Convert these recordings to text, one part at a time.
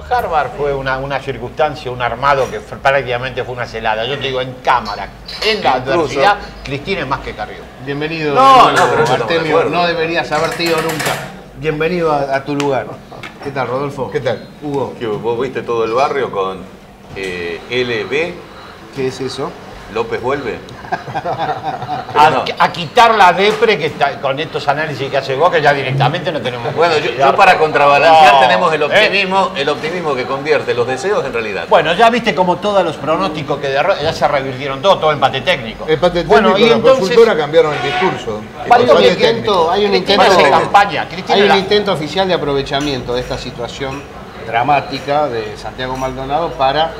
Harvard fue una circunstancia, un armado que prácticamente fue una celada. Yo te digo, en cámara, en la adversidad, Cristina es más que Carrió. Bienvenido, pero Artemio. No deberías haberte ido nunca. Bienvenido a tu lugar. ¿Qué tal, Rodolfo? ¿Qué tal? Hugo. ¿Vos viste todo el barrio con LB? ¿Qué es eso? López vuelve. A quitar la depre que está, con estos análisis que hace vos, que ya directamente no tenemos. Bueno, yo para contrabalancear tenemos el optimismo que convierte los deseos en realidad. Bueno, ya viste como todos los pronósticos que ya se revirtieron todo empate técnico. Empate técnico, bueno, y la entonces consultora cambiaron el discurso. Hay un intento de campaña. Hay un intento oficial de aprovechamiento de esta situación dramática de Santiago Maldonado para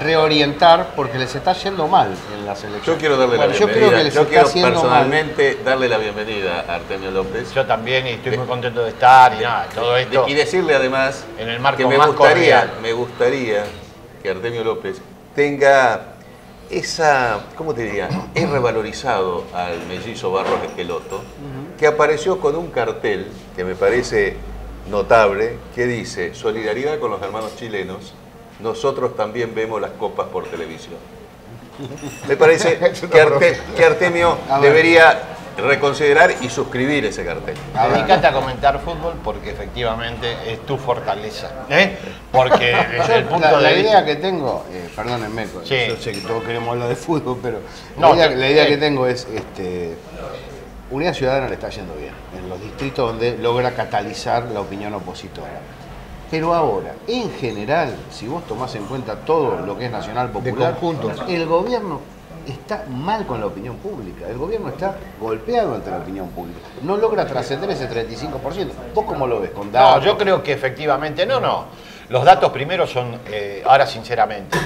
reorientar, porque les está yendo mal en las elecciones. Yo quiero darle la bienvenida. Yo creo que les está haciendo personalmente darle la bienvenida a Artemio López. Yo también, y estoy muy contento de estar, y nada, todo esto. Y decirle además en el marco que más cordial. me gustaría que Artemio López tenga esa, ¿cómo te diría? Es revalorizado al mellizo Barros Esqueloto, que apareció con un cartel que me parece notable, que dice: solidaridad con los hermanos chilenos, nosotros también vemos las copas por televisión. Me parece que Artemio debería reconsiderar y suscribir ese cartel. Dedícate a comentar fútbol porque efectivamente es tu fortaleza. Porque desde el punto la de vista... idea que tengo, perdónenme, Sí. yo sé que todos queremos hablar de fútbol, pero No, la idea que tengo es, Unidad Ciudadana le está yendo bien, en los distritos donde logra catalizar la opinión opositora. Pero ahora, en general, si vos tomás en cuenta todo lo que es nacional popular, el gobierno está mal con la opinión pública. El gobierno está golpeado ante la opinión pública. No logra trascender ese 35%. ¿Vos cómo lo ves? ¿Con datos? No, yo creo que efectivamente, no. Los datos primero son, ahora sinceramente,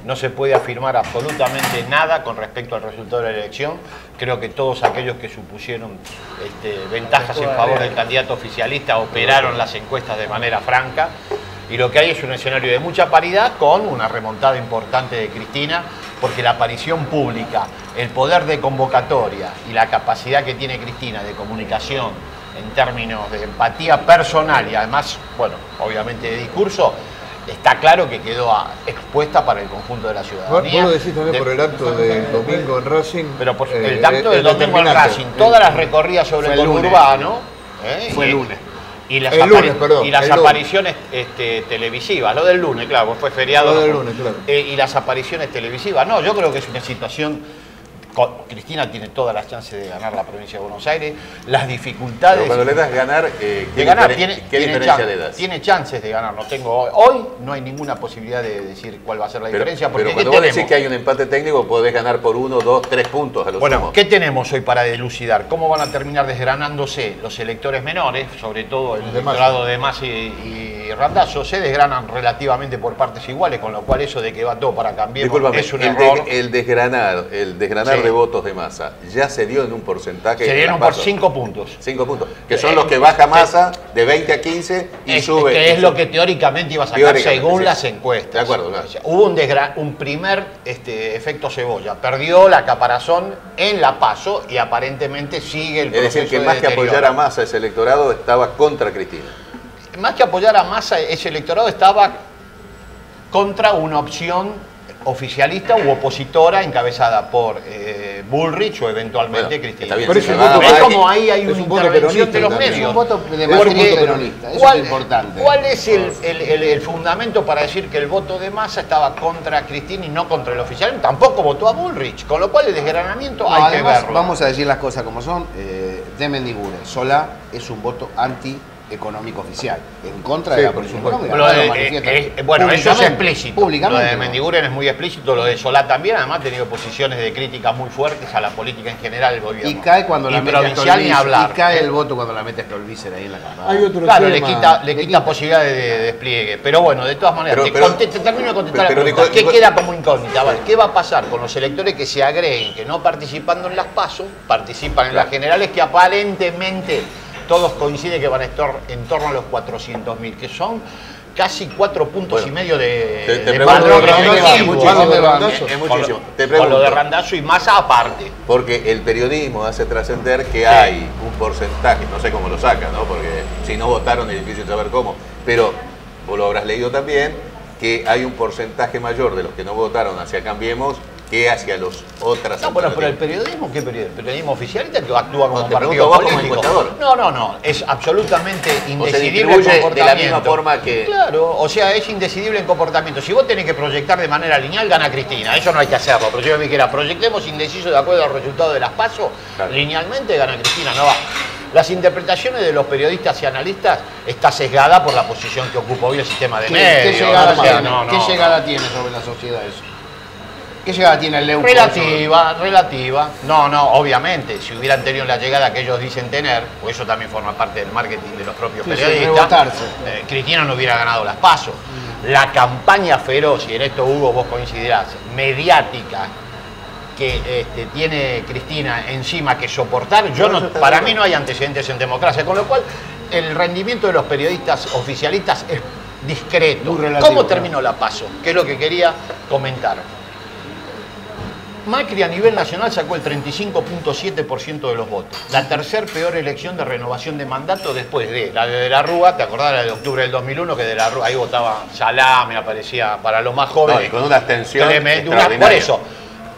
no se puede afirmar absolutamente nada con respecto al resultado de la elección. Creo que todos aquellos que supusieron ventajas en favor del candidato oficialista operaron las encuestas de manera franca. Y lo que hay es un escenario de mucha paridad con una remontada importante de Cristina, porque la aparición pública, el poder de convocatoria y la capacidad que tiene Cristina de comunicación en términos de empatía personal y además, bueno, obviamente de discurso, está claro que quedó expuesta para el conjunto de la ciudadanía. Vos lo decís también por el acto del domingo en Racing. Pero por el acto del domingo en Racing, todas las recorridas sobre el conurbano. Fue el lunes. Y las apariciones televisivas, lo del lunes, claro, fue feriado. Lo del lunes, claro. Y las apariciones televisivas, no, yo creo que es una situación... Cristina tiene todas las chances de ganar la provincia de Buenos Aires, las dificultades... Pero cuando le das ganar, ¿qué diferencia le das? Tiene chances de ganar, no tengo hoy no hay ninguna posibilidad de decir cuál va a ser la diferencia. Porque pero cuando vos decís que hay un empate técnico, podés ganar por 1, 2, 3 puntos a los Bueno, ¿qué tenemos hoy para dilucidar? ¿Cómo van a terminar desgranándose los electores menores, sobre todo el electorado de Massa y Randazzo? Se desgranan relativamente por partes iguales, con lo cual eso de que va todo para cambiar es un error. El desgranar de votos de Massa ya se dio en un porcentaje. Se dieron por 5 puntos. 5 puntos, que son los que baja Massa de 20 a 15 y sube. Que es lo que teóricamente iba a sacar según las encuestas. De acuerdo, claro. Hubo un primer efecto cebolla. Perdió la caparazón en la PASO y aparentemente sigue el proceso. Es decir, que más que apoyar a Massa, ese electorado estaba contra Cristina. Más que apoyar a Massa, ese electorado estaba contra una opción oficialista u opositora encabezada por Bullrich o eventualmente Cristina. Pero es como ahí hay una intervención de los medios. Es un voto de mayoría peronista, eso es importante. ¿Cuál es el fundamento para decir que el voto de Massa estaba contra Cristina y no contra el oficialismo? Tampoco votó a Bullrich, con lo cual el desgranamiento hay que verlo. Vamos a decir las cosas como son. De Mendigure, Solá es un voto económico oficial, en contra de la política económica. Bueno, eso es explícito. Públicamente. Lo de Mendiguren es muy explícito, lo de Solá también, además ha tenido posiciones de crítica muy fuertes a la política en general del gobierno. Y cae cuando la mete provincial ni hablar. Y cae el voto cuando la mete Stolbizer ahí en la campaña. Hay otro claro, tema. le quita posibilidad de despliegue. Pero bueno, de todas maneras, te termino de contestar la pregunta. ¿Qué queda como incógnita? A ver, ¿qué va a pasar con los electores que se agreguen, que no participando en las PASO, participan en las generales, que aparentemente todos coinciden que van a estar en torno a los 400.000, que son casi 4 puntos y medio de padrón representativo. Es muchísimo. Te pregunto, con lo de Randazzo y Massa aparte. Porque el periodismo hace trascender que hay un porcentaje, no sé cómo lo sacan, ¿no? Porque si no votaron es difícil saber cómo, pero vos lo habrás leído también, que hay un porcentaje mayor de los que no votaron hacia Cambiemos que hacia los otras No, pero el alternativas. periodismo, ¿qué periodismo? ¿El periodismo oficialista que actúa como No, te partido pregunto vos como político? encuestador. No, es absolutamente O se indecidible el distribuye de comportamiento. la misma forma que... Claro, o sea, es indecidible el comportamiento. Si vos tenés que proyectar de manera lineal, gana Cristina. Eso no hay que hacerlo. Pero yo me dijera, proyectemos indeciso de acuerdo al resultado de las PASO, Claro. linealmente gana Cristina. No va. Las interpretaciones de los periodistas y analistas está sesgada por la posición que ocupa hoy el sistema de ¿Qué medios. llegada O sea, tiene? no, ¿Qué no. llegada tiene sobre la sociedad eso? ¿Qué llegada tiene el Leuco? Relativa. No, obviamente, si hubieran tenido la llegada que ellos dicen tener, pues eso también forma parte del marketing de los propios Sí, sí, periodistas, rebotarse. Cristina no hubiera ganado las PASO. La campaña feroz, y en esto Hugo vos coincidirás, mediática, que tiene Cristina encima que soportar, para mí no hay antecedentes en democracia, con lo cual el rendimiento de los periodistas oficialistas es discreto. Muy relativo, ¿Cómo claro. terminó la PASO? Que es lo que quería comentar. Macri a nivel nacional sacó el 35.7% de los votos. La tercer peor elección de renovación de mandato después de la de la Rúa. ¿Te acordás la de octubre del 2001? Que de la Rúa ahí votaba Salame, aparecía para los más jóvenes. No, y con una abstención extraordinaria. Por eso,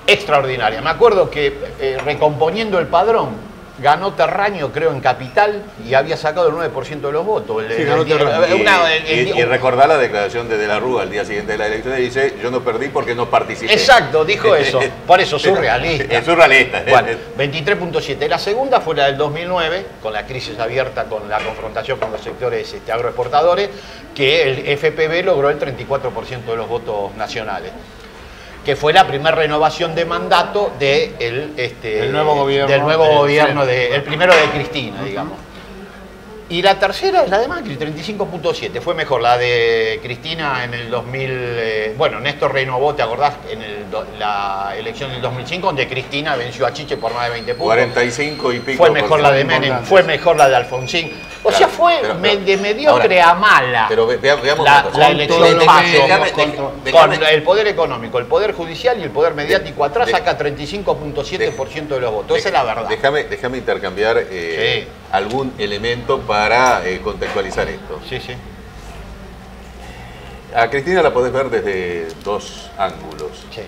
extraordinaria. Me acuerdo que recomponiendo el padrón, ganó Terraño, creo, en Capital y había sacado el 9% de los votos. Sí, ganó Terraño. Y recordá la declaración de la Rúa al día siguiente de la elección y dice, yo no perdí porque no participé. Exacto, dijo eso. Por eso, surrealista. Es surrealista. Bueno, 23.7. La segunda fue la del 2009, con la crisis abierta, con la confrontación con los sectores agroexportadores, que el FPV logró el 34% de los votos nacionales, que fue la primera renovación de mandato del nuevo gobierno, del nuevo gobierno, sí. el primero de Cristina, digamos. Y la tercera es la de Macri, 35.7. Fue mejor la de Cristina en el 2000. Bueno, Néstor renovó, ¿te acordás? En la elección del 2005, donde Cristina venció a Chiche por más de 20 puntos. 45 y pico. Fue mejor la de Menem, importantes. fue mejor la de Alfonsín. O sea, fue de mediocre a mala Pero veamos una cosa. la elección todo lo que PASO. déjame- Con el poder económico, el poder judicial y el poder mediático atrás saca 35.7% de los votos. Esa es la verdad. Déjame intercambiar Sí. algún elemento para contextualizar esto. Sí, sí. A Cristina la podés ver desde dos ángulos. Sí.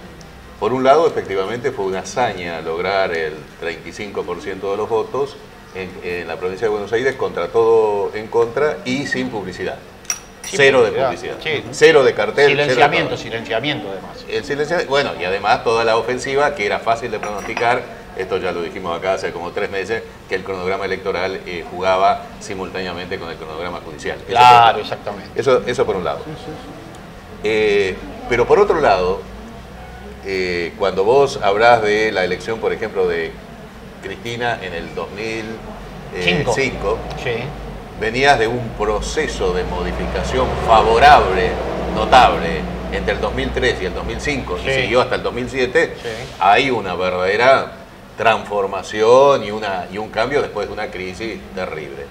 Por un lado, efectivamente, fue una hazaña lograr el 35% de los votos en la provincia de Buenos Aires, contra todo en contra y sin publicidad. Sin Cero de publicidad, publicidad. sí. Cero de cartel. Silenciamiento, cero de silenciamiento además. el silenciamiento, bueno, y además toda la ofensiva, que era fácil de pronosticar, esto ya lo dijimos acá hace como 3 meses, que el cronograma electoral jugaba simultáneamente con el cronograma judicial. Eso Claro, por- exactamente. Eso por un lado. Pero por otro lado, cuando vos hablás de la elección, por ejemplo, de Cristina en el 2005, Sí. venías de un proceso de modificación favorable, notable, entre el 2003 y el 2005, Sí. y siguió hasta el 2007, Sí. hay una verdadera transformación y un cambio después de una crisis terrible.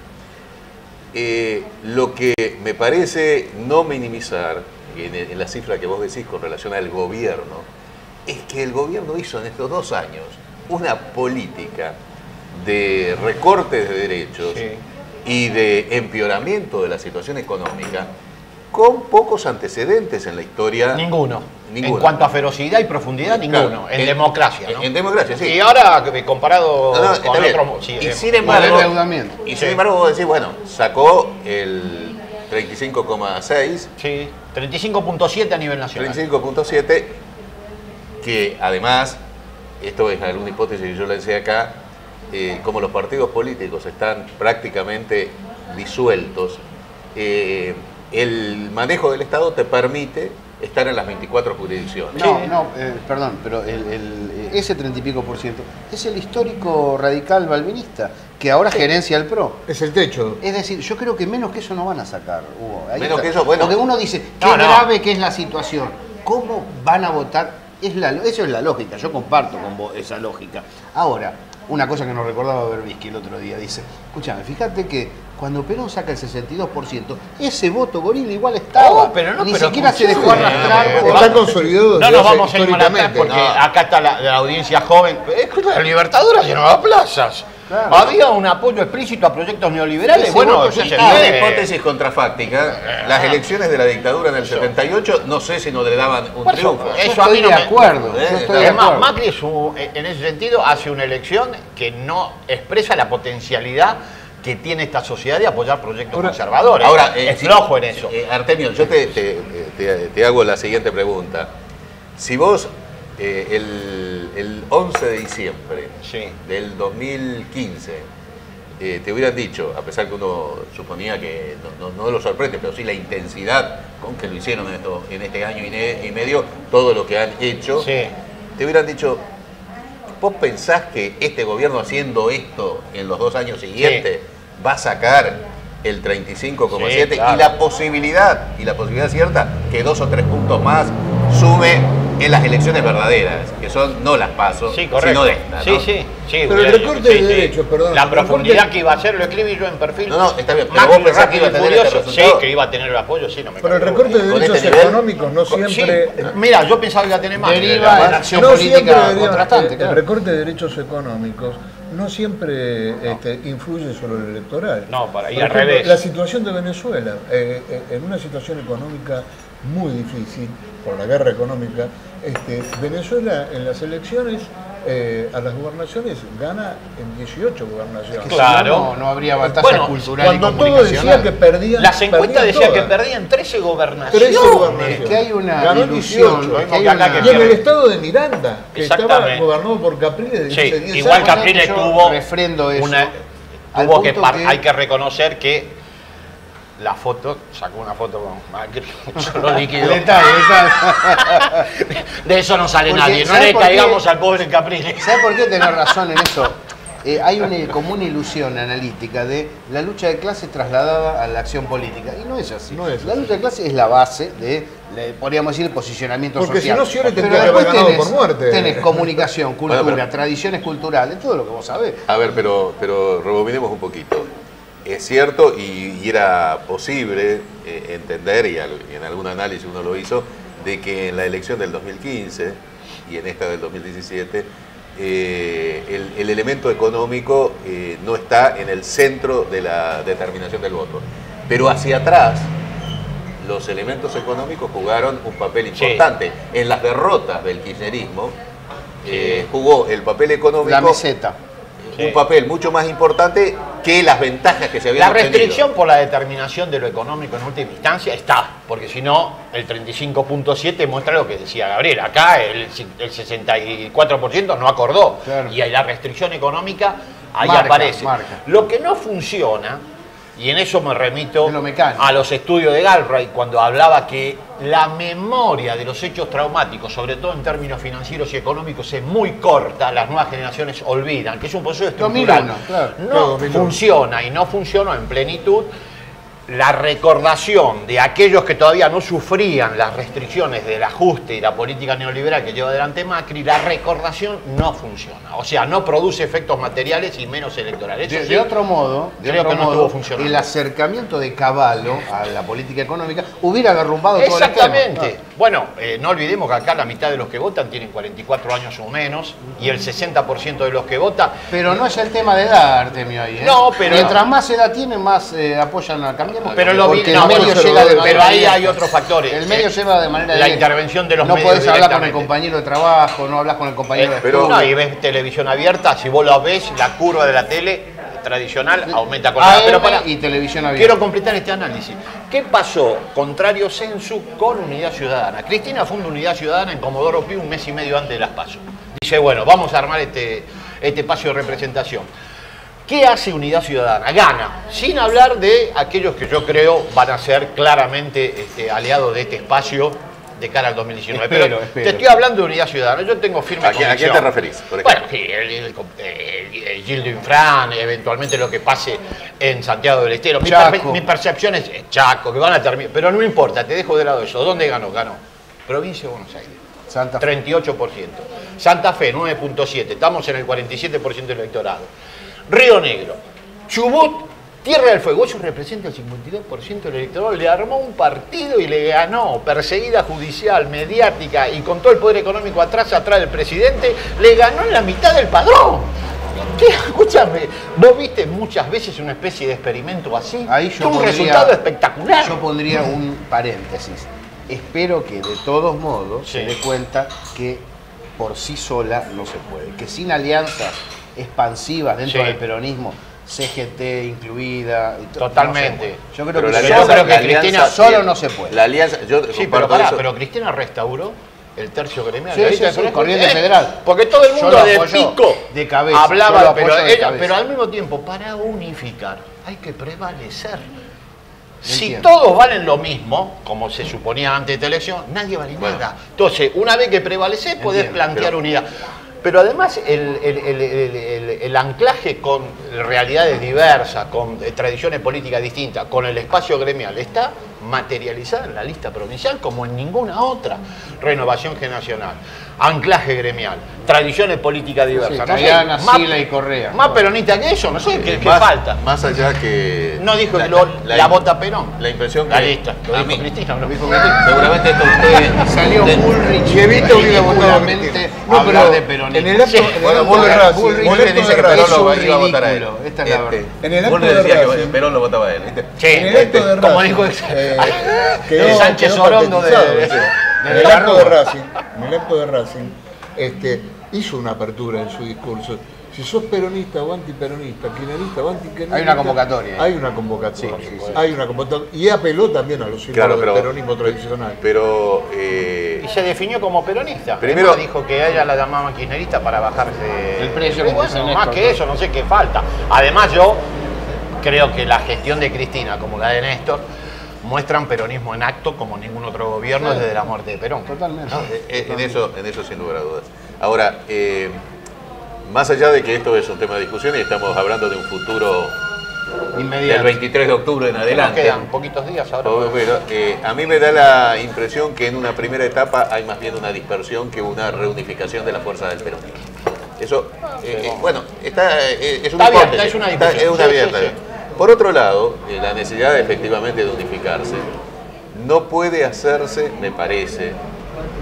Lo que me parece no minimizar, en la cifra que vos decís con relación al gobierno, es que el gobierno hizo en estos 2 años una política de recortes de derechos Sí. y de empeoramiento de la situación económica con pocos antecedentes en la historia. Ninguno. Ninguno. En cuanto a ferocidad y profundidad, ninguno. Claro, en democracia, ¿no? En democracia, sí. Y ahora, comparado No, no, está con bien. otro... Sí, Y sin Mal embargo, endeudamiento. y Sí. sin embargo vos decís, bueno, sacó el 35,6, Sí, 35.7 a nivel nacional. 35,7, que además, esto es alguna hipótesis que yo lancé acá, como los partidos políticos están prácticamente disueltos, el manejo del Estado te permite estar en las 24 jurisdicciones. Perdón, pero ese 30 y pico por ciento es el histórico radical balvinista, que ahora gerencia el PRO. Es el techo. Es decir, yo creo que menos que eso no van a sacar, Hugo. Ahí Menos está. que eso, bueno. Porque uno dice, qué No, no. grave que es la situación. ¿Cómo van a votar? Eso es la lógica, yo comparto con vos esa lógica. Ahora, una cosa que nos recordaba Berbisky el otro día, dice, escúchame, fíjate que cuando Perón saca el 62%, ese voto gorila igual estaba. Oh, pero no, Ni pero siquiera se dejó funciona. arrastrar por... Está consolidado No desde nos hace vamos a ir mal atrás históricamente. porque No. acá está la audiencia joven. Es que la Libertadora llenaba plazas. Claro. Había un apoyo explícito a proyectos neoliberales. Ese Bueno, voto ese ya es Y el una nivel. hipótesis contrafáctica, las elecciones de la dictadura en el 78, no sé si no le daban un Por eso, triunfo. eso Yo a mí estoy no de me- acuerdo. ¿Eh? Yo estoy de Es más, acuerdo. Macri en ese sentido hace una elección que no expresa la potencialidad que tiene esta sociedad de apoyar proyectos conservadores. Ahora, es sí, flojo en eso. Artemio, yo te hago la siguiente pregunta. Si vos el 11 de diciembre Sí. del 2015 te hubieran dicho, a pesar que uno suponía que no lo sorprende, pero sí la intensidad con que lo hicieron en este año y medio, todo lo que han hecho, Sí. te hubieran dicho, ¿vos pensás que este gobierno haciendo esto en los 2 años siguientes va a sacar el 35,7 Sí, claro. y la posibilidad cierta que 2 o 3 puntos más sube en las elecciones verdaderas, que son no las PASO, Sí, correcto. sino de esta, Sí, ¿no? sí, sí. Pero el recorte de derechos, perdón, La el profundidad recorte- que iba a ser, lo escribí yo en perfil. No, está bien, pero Macri, vos pensás que rápido iba a y tener este furioso. resultado. Sí, que iba a tener el apoyo, sí, no me Pero el cabe recorte de Con derechos este nivel, económicos no duda. siempre... Sí, mira, yo pensaba que iba a tener más. Deriva pero en acción No siempre política debería- contrastante. el claro. recorte de derechos económicos no siempre influye sobre el electoral. No, para- y Por al ejemplo, revés. La situación de Venezuela, en una situación económica muy difícil, por la guerra económica, Venezuela en las elecciones a las gobernaciones gana en 18 gobernaciones. Que si Claro. no habría batalla Bueno, cultural Cuando y todo decía comunicacional. que perdían. Las encuestas perdían decían que todas. perdían 13 gobernaciones. 13 gobernaciones. Que hay una Ganó ilusión, 18. que hay Y acá una- que Y en el estado de Miranda, que estaba Exactamente. gobernado por Capriles desde Sí, hace 10 igual años. Capriles yo tuvo refrendo eso, una... al Tuvo que, punto que- hay que reconocer que la foto, sacó una foto con Macri, solo líquido. Detalle, detalle. De eso no sale Porque, nadie, no ¿sabe le por qué? caigamos al pobre Capriles. ¿Sabes por qué tenés razón en eso? Hay como una ilusión analítica de la lucha de clase trasladada a la acción política. Y no es así. No es la lucha de clase es la base de, podríamos decir, el posicionamiento Porque social. si no, Scioli Pero tendría que haber después ganado por muerte. Tenés comunicación, cultura, Bueno, pero- tradiciones culturales, todo lo que vos sabés. A ver, pero rebobinemos un poquito. Es cierto y era posible entender, y en algún análisis uno lo hizo, de que en la elección del 2015 y en esta del 2017, el elemento económico no está en el centro de la determinación del voto. Pero hacia atrás, los elementos económicos jugaron un papel Sí. importante. En las derrotas del kirchnerismo, jugó el papel económico La meseta. un papel mucho más importante que las ventajas que se habían La obtenido. restricción por la determinación de lo económico en última instancia está, porque si no, el 35.7 muestra lo que decía Gabriel. Acá el 64% no acordó. Claro. Y ahí la restricción económica ahí Marca, aparece. marca. Lo que no funciona, y en eso me remito Es lo mecánico. a los estudios de Galbraith, cuando hablaba que la memoria de los hechos traumáticos, sobre todo en términos financieros y económicos, es muy corta, las nuevas generaciones olvidan, que es un proceso estructural. 2001, claro. No Claro, 2001. funciona y no funcionó en plenitud la recordación de aquellos que todavía no sufrían las restricciones del ajuste y la política neoliberal que lleva adelante Macri. La recordación no funciona, o sea, no produce efectos materiales y menos electorales. Eso De sí, otro modo, creo que no estuvo funcionando. el acercamiento de Cavallo a la política económica hubiera derrumbado todo el esquema. exactamente. Bueno, no olvidemos que acá la mitad de los que votan tienen 44 años o menos y el 60% de los que votan. Pero no es el tema de edad, Artemio, ahí. ¿eh? No, pero- Mientras más edad tienen, más apoyan a Cambiemos. Pero lo Porque no, el medio pero- llega de pero manera ahí hay directa. otros factores. El medio lleva de manera La directa. intervención de los no medios podés hablar con el directamente. compañero de trabajo, no hablas con el compañero de pero- estudio. No, y ves televisión abierta, si vos lo ves, la curva de la tele tradicional aumenta con AM la... Pero para, y televisión abierta. quiero completar este análisis. ¿Qué pasó, contrario censo, con Unidad Ciudadana? Cristina funda Unidad Ciudadana en Comodoro Pi un mes y medio antes de las PASO. Dice, bueno, vamos a armar este espacio de representación. ¿Qué hace Unidad Ciudadana? Gana, sin hablar de aquellos que yo creo van a ser claramente aliados de este espacio de cara al 2019. Espero. Te estoy hablando de Unidad Ciudadana, yo tengo firme ¿A quién convicción. te referís, por Bueno, ejemplo? sí, el Gildo Infran, eventualmente lo que pase en Santiago del Estero. Chaco. Mi percepción es Chaco, que van a terminar, pero no importa, te dejo de lado eso. ¿Dónde ganó? Ganó Provincia de Buenos Aires. Santa Fe. 38%. Santa Fe, 9.7%. Estamos en el 47% del electorado. Río Negro. Chubut, Tierra del Fuego. Eso representa el 52% del electorado. Le armó un partido y le ganó. Perseguida judicial, mediática y con todo el poder económico atrás del presidente, le ganó en la mitad del padrón. Escúchame, vos viste muchas veces una especie de experimento así. Ahí yo un pondría, resultado espectacular. Yo pondría un paréntesis. Espero que de todos modos se dé cuenta que por sí sola no se puede. Que sin alianzas expansivas dentro del peronismo, CGT incluida. Totalmente. No yo creo Pero que, Cristina solo no se puede. La alianza, yo Sí, pero pero Cristina restauró el tercio gremial. Sí, Corriente Federal. Porque todo el mundo de pico de cabeza, hablaba, pero al mismo tiempo, para unificar hay que prevalecer. Si todos valen lo mismo, como se suponía antes de esta elección, nadie vale nada. Entonces, una vez que prevaleces, podés plantear unidad. Pero además el anclaje con realidades diversas, con tradiciones políticas distintas, con el espacio gremial, está materializada en la lista provincial como en ninguna otra. Renovación generacional, anclaje gremial, tradiciones políticas diversas. Cayana, Sila y Correa. Más peronista que eso, no sé qué falta. Más allá que... No dijo que la vota Perón. La impresión que... La lista. Lo dijo Cristina, ¿no? Seguramente esto usted... Salió Bullrich. Evita hubiera votado a hablar de peronismo. En el acto, Bueno, Bullrich dice que Perón lo iba a votar a él. Esta es la verdad. En el acto Bullrich de decía que Racing, Perón lo votaba a él, ¿viste? Sí, en el acto de como Racing, dijo Sánchez quedó Orondo patentizado, de en el acto de Racing, hizo una apertura en su discurso. Si sos peronista o antiperonista, kirchnerista o antikirchnerista, hay una convocatoria. Hay una convocatoria. Hay una convocatoria. Y apeló también a los símbolos del peronismo tradicional. Pero... y se definió como peronista. Primero dijo que a ella la llamaban kirchnerista para bajarse el precio. Pero bueno, más que eso, no sé qué falta. Además yo creo que la gestión de Cristina como la de Néstor muestran peronismo en acto como ningún otro gobierno desde la muerte de Perón. Totalmente. ¿no? En eso sin lugar a dudas. Ahora, más allá de que esto es un tema de discusión y estamos hablando de un futuro inmediato, del 23 de octubre en adelante. Nos quedan poquitos días ahora. Bueno, a mí me da la impresión que en una primera etapa hay más bien una dispersión que una reunificación de la fuerza del peronismo. Eso, bueno, es una hipótesis. Es una discusión. Es una abierta. Sí. Por otro lado, la necesidad efectivamente de unificarse no puede hacerse, me parece,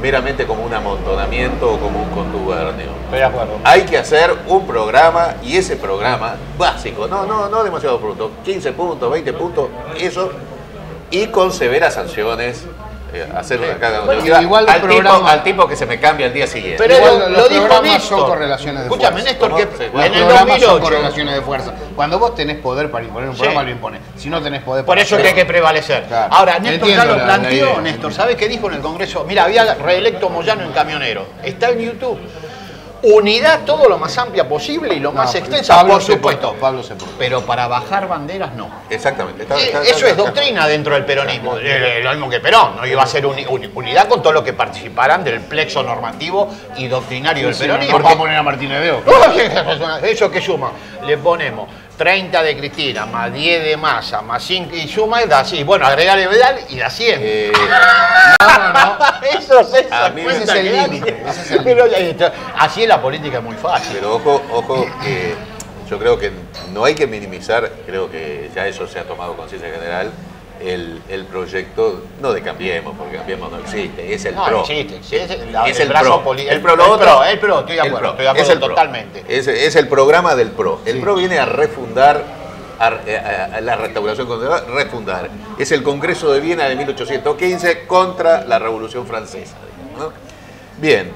meramente como un amontonamiento o como un contubernio. Estoy de acuerdo. Hay que hacer un programa y ese programa básico, no demasiado pronto, 15 puntos, 20 puntos, eso, y con severas sanciones. Hacer una carga igual al tipo que se me cambia al día siguiente. Pero igual los programas son correlaciones de fuerza. Escúchame, Néstor, que en el 2008 son correlaciones de fuerza. Cuando vos tenés poder para imponer un programa, lo impones. Si no tenés poder por eso que hay que prevalecer. Claro. Ahora, Néstor ya lo planteó, Néstor. ¿Sabes qué dijo en el Congreso? Mira, había reelecto Moyano en camionero. Está en YouTube. Unidad todo lo más amplia posible y lo más extensa, por supuesto. Pablo se puso. Pero para bajar banderas no. Exactamente. Eso es doctrina dentro del peronismo. Lo mismo que Perón. No iba a ser unidad con todo lo que participaran del plexo normativo y doctrinario del peronismo. No va a poner a Martínez de Oca. Eso que suma. Le ponemos 30 de Cristina, más 10 de Massa, más 5 y suma y da así. Bueno, agregale Vidal y da 100. No. Eso es ese es el límite. Así es la política, es muy fácil. Pero ojo que yo creo que no hay que minimizar, creo que ya eso se ha tomado conciencia general, el proyecto, no de Cambiemos, porque Cambiemos no existe, es el PRO. No existe, es el PRO. El PRO, estoy de acuerdo, es el PRO. Totalmente. Es el programa del PRO. El PRO viene a refundar a la restauración constitucional, refundar. Es el Congreso de Viena de 1815 contra la Revolución Francesa. ¿No? Bien,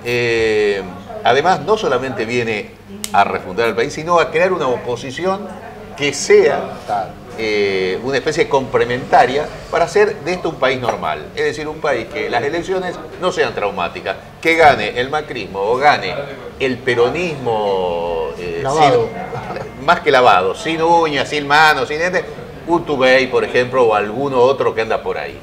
además no solamente viene a refundar el país, sino a crear una oposición que sea una especie complementaria para hacer de esto un país normal. Es decir, un país que las elecciones no sean traumáticas, que gane el macrismo o gane el peronismo más que lavado, sin uñas, sin manos, sin dientes, Urtubey, por ejemplo, o alguno otro que anda por ahí.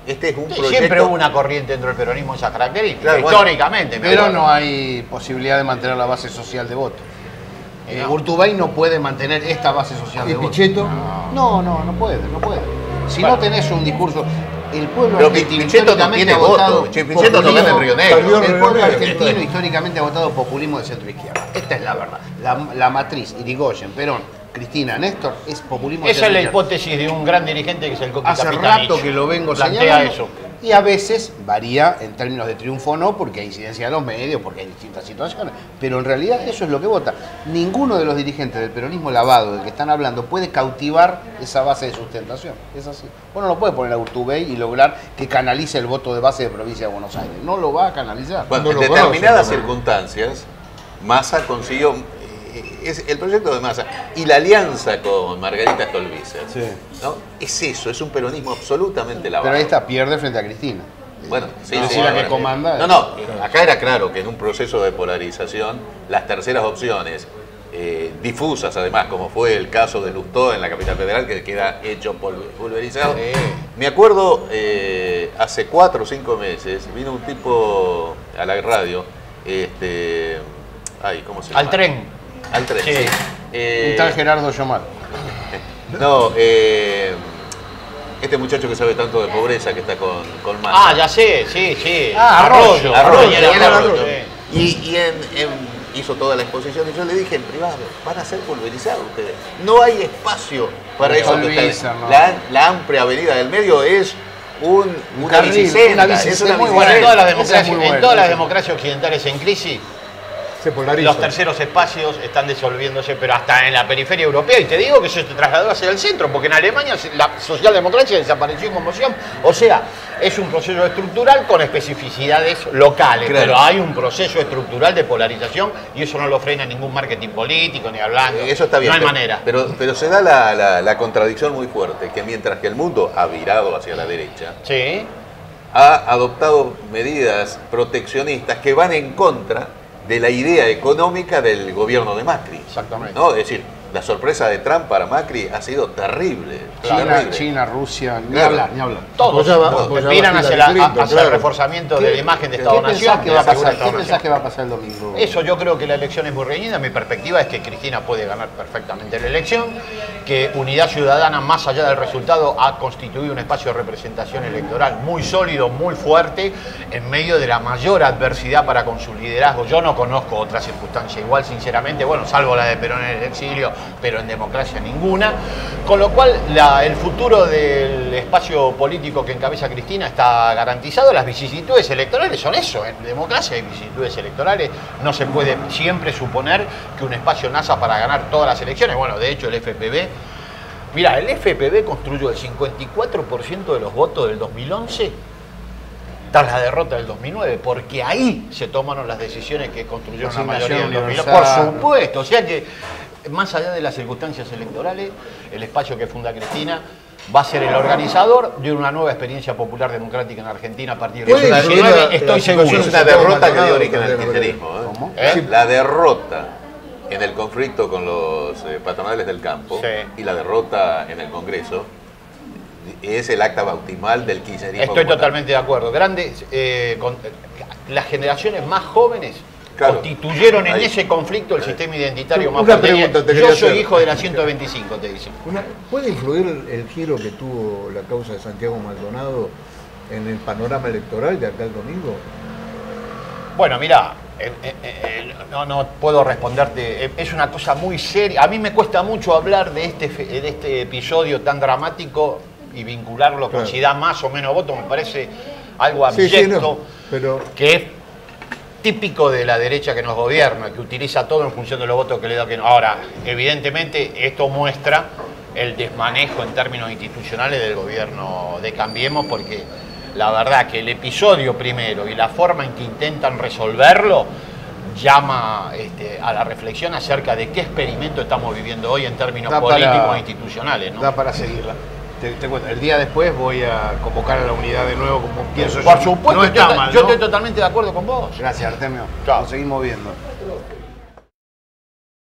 Este es un proyecto... Siempre hubo una corriente dentro del peronismo esa característica, claro, históricamente. Pero no hay posibilidad de mantener la base social de voto. Urtubey no puede mantener esta base social de voto. ¿Y Pichetto? No puede. Si no tenés un discurso... El pueblo pero argentino Pichetto no tiene voto. Pichetto no gana en Río Negro. El pueblo argentino históricamente ha votado populismo de centro izquierda. Esta es la verdad. La matriz, Irigoyen, Perón, Cristina, Néstor, es populismo de Esa centro es la izquierda. hipótesis de un gran dirigente que es el Coqui Hace Capitanich. rato que lo vengo plantea señalando. eso. Y a veces varía en términos de triunfo o no, porque hay incidencia de los medios, porque hay distintas situaciones, pero en realidad eso es lo que vota. Ninguno de los dirigentes del peronismo lavado del que están hablando puede cautivar esa base de sustentación. Es así. Uno no puede poner a Urtubey y lograr que canalice el voto de base de provincia de Buenos Aires. No lo va a canalizar. Bueno, en determinadas circunstancias, Massa consiguió es el proyecto de Massa y la alianza con Margarita Stolbizer, Sí. ¿no? Es eso, es un peronismo absolutamente lavado. Pero ahí está, pierde frente a Cristina. Bueno, sí, No, sí, la que bueno, comanda. No, acá era claro que en un proceso de polarización, las terceras opciones, difusas además, como fue el caso de Lustó en la capital federal, que queda hecho pulverizado. Sí. Me acuerdo, hace 4 o 5 meses, vino un tipo a la radio, ¿cómo se llama? Al tren. Al tren, Sí. sí. Un tal Gerardo Yomal. No, este muchacho que sabe tanto de pobreza que está con Massa. Ah, ya sé, sí, sí. Arroyo, Daniel Arroyo. sí. Y hizo toda la exposición y yo le dije en privado, van a ser pulverizados ustedes. No hay espacio para eso. Pulverizan, ¿no? La amplia avenida del medio es una carril, bicicenda. una Es bicicenda una muy Bueno, buena. en todas las Esa es democracias, muy buena, en todas las esa. democracias occidentales en crisis, Se polariza. los terceros espacios están disolviéndose, pero hasta en la periferia europea, y te digo que eso se trasladó hacia el centro, porque en Alemania la socialdemocracia desapareció en conmoción. O sea, es un proceso estructural con especificidades locales, Claro. pero hay un proceso estructural de polarización y eso no lo frena ningún marketing político ni hablando. Eso está bien. No hay pero, manera. Pero se da la contradicción muy fuerte, que mientras que el mundo ha virado hacia la derecha, Sí. ha adoptado medidas proteccionistas que van en contra de la idea económica del gobierno de Macri. Exactamente. ¿No? Es decir, la sorpresa de Trump para Macri ha sido terrible. terrible. China, Rusia, ni Claro. hablar, ni hablar. Todos Apoyaba miran a hacia, Hillary Clinton, hacia el claro. reforzamiento de la imagen de ¿Qué Estado-Nación. pensás que va a de la figura pasar? ¿Qué Estado-Nación. pensás que va a pasar el domingo? Eso yo creo que la elección es muy reñida. Mi perspectiva es que Cristina puede ganar perfectamente la elección, que Unidad Ciudadana, más allá del resultado, ha constituido un espacio de representación electoral muy sólido, muy fuerte, en medio de la mayor adversidad para con su liderazgo. Yo no conozco otra circunstancia igual, sinceramente, bueno, salvo la de Perón en el exilio, pero en democracia ninguna. Con lo cual, el futuro del espacio político que encabeza Cristina está garantizado. Las vicisitudes electorales son eso. En democracia hay vicisitudes electorales. No se puede siempre suponer que un espacio naza para ganar todas las elecciones. Bueno, de hecho, el FPV... Mira, el FPV construyó el 54% de los votos del 2011 tras la derrota del 2009, porque ahí se tomaron las decisiones que construyeron la mayoría del 2009. Por supuesto, o sea que más allá de las circunstancias electorales, el espacio que funda Cristina va a ser el organizador de una nueva experiencia popular democrática en Argentina a partir del ¿Puede influir 2019, estoy seguro. Es una derrota que dio origen al kirchnerismo. ¿Cómo? La derrota en el conflicto con los patronales del campo Sí. y la derrota en el Congreso es el acta bautismal del kirchnerismo. Estoy como tal. totalmente de acuerdo. Las generaciones más jóvenes Claro. constituyeron en Ahí. ese conflicto el sistema identitario más Una fuerte. pregunta te Yo quería soy hacer. hijo de la 125, te dicen. ¿Puede influir el giro que tuvo la causa de Santiago Maldonado en el panorama electoral de acá el domingo? Bueno, mira, no puedo responderte. Es una cosa muy seria. A mí me cuesta mucho hablar de este episodio tan dramático y vincularlo con Claro. si da más o menos votos. Me parece algo Sí, abyecto, no, pero que es típico de la derecha que nos gobierna, que utiliza todo en función de los votos que le da que no. Ahora, evidentemente, esto muestra el desmanejo en términos institucionales del gobierno de Cambiemos, porque la verdad que el episodio primero y la forma en que intentan resolverlo llama a la reflexión acerca de qué experimento estamos viviendo hoy en términos Da políticos para- e institucionales, ¿no? Da para seguirla. Te cuento, el día después voy a convocar a la unidad de nuevo, como pienso yo. Por supuesto, No está yo mal, yo ¿no? estoy totalmente de acuerdo con vos. Gracias, Artemio. Chao. Nos seguimos viendo.